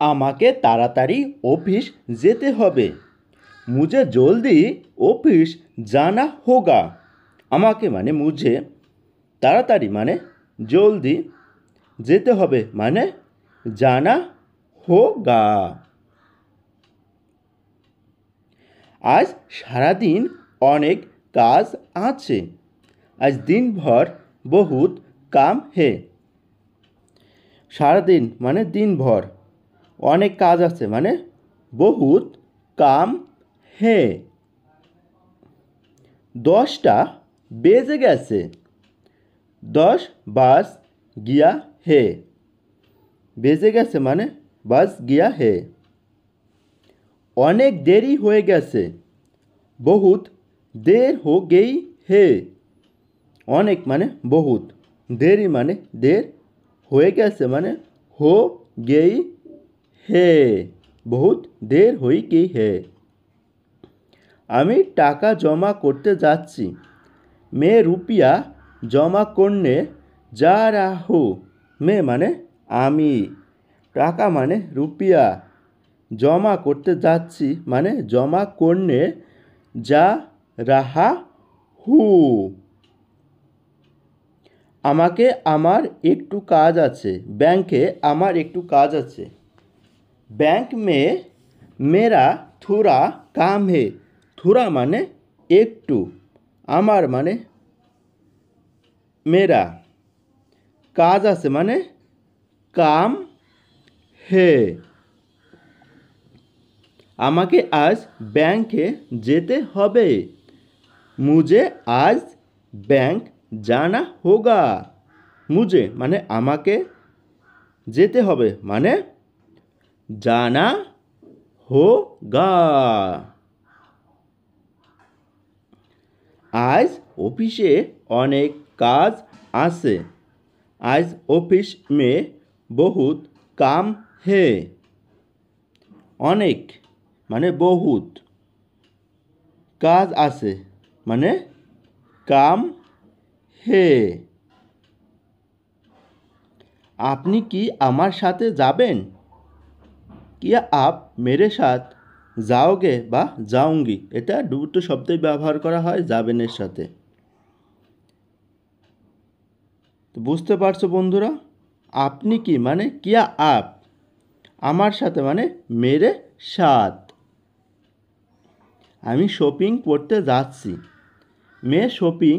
আমাকে তাড়াতাড়ি অফিস যেতে হবে। মুঝে জলদি অফিস জানা হোগা। আমাকে মানে মুঝে, তাড়াতাড়ি মানে জলদি, যেতে হবে মানে জানা হোগা। আজ সারাদিন অনেক কাজ আছে। আজ দিনভর বহুত কাম হে। সারাদিন মানে দিনভর, অনেক কাজ আছে মানে বহুত কাম হে। 10টা বেজে গেছে। 10 বাজ গিয়া হে। বেজে গেছে মানে বাজ গিয়া হে। অনেক দেরি হয়ে গেছে। বহুত দের হো গেই হে। অনেক মানে বহুত, দেরি মানে দের, হয়ে গেছে মানে হো গেই হে। বহুত দের হই গেই হে। আমি টাকা জমা করতে যাচ্ছি। মে রুপিয়া জমা করনে যা রাহু। মে মানে আমি, টাকা মানে রুপিয়া, জমা করতে যাচ্ছি মানে জমা করনে যা রাহা হু। আমাকে আমার একটু কাজ আছে। ব্যাংকে আমার একটু কাজ আছে। बैंक में मेरा थोड़ा काम है। थोड़ा माने एकटू, आमार माने मेरा, काज आछे माने काम है। आमाके आज बैंके जेते होबे। मुझे आज बैंक जाना होगा। मुझे माने आमाके, जेते होबे माने जाना होगा। आज ऑफिसे अनेक काज आछे। आज ऑफिस में बहुत काम है। अनेक माने बहुत, काज आछे माने काम है। আপনি কি আমার সাথে যাবেন? क्या आप मेरे साथ जाओगे বা जाऊंगी, এটা দুটো শব্দই ব্যবহার করা হয় যাবেনের সাথে। তো বুঝতে পারছো বন্ধুরা, আপনি কি মানে কিয়া আপ, আমার সাথে মানে মেরে সাথ। আমি শপিং করতে যাচ্ছি। মে শপিং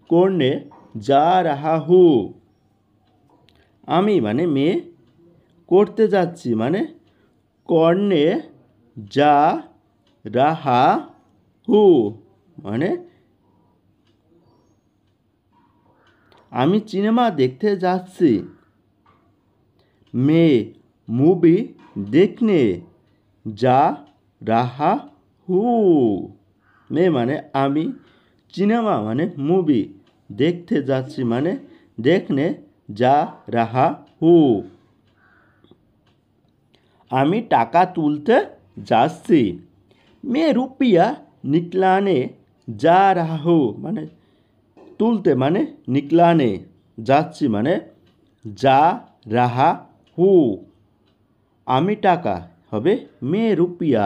করনে যা রাহা হু। আমি মানে মে, করতে যাচ্ছি মানে করনে যা রাহা হু মানে আমি সিনেমা দেখতে যাচ্ছি। मैं मूवी देखने जा रहा हूँ। मैं माने आमी, सिनेमा माने मूवी, देखते जाচ্ছি माने देखने जा रहा हूँ। आमी टाका तुलते जाচ্ছি। मैं रुपया निकलाने जा रहा हूँ माने তুলতে মানে নিকলানে, যাচ্ছি মানে যা রাহা হু। আমি টাকা হবে মে রুপিয়া।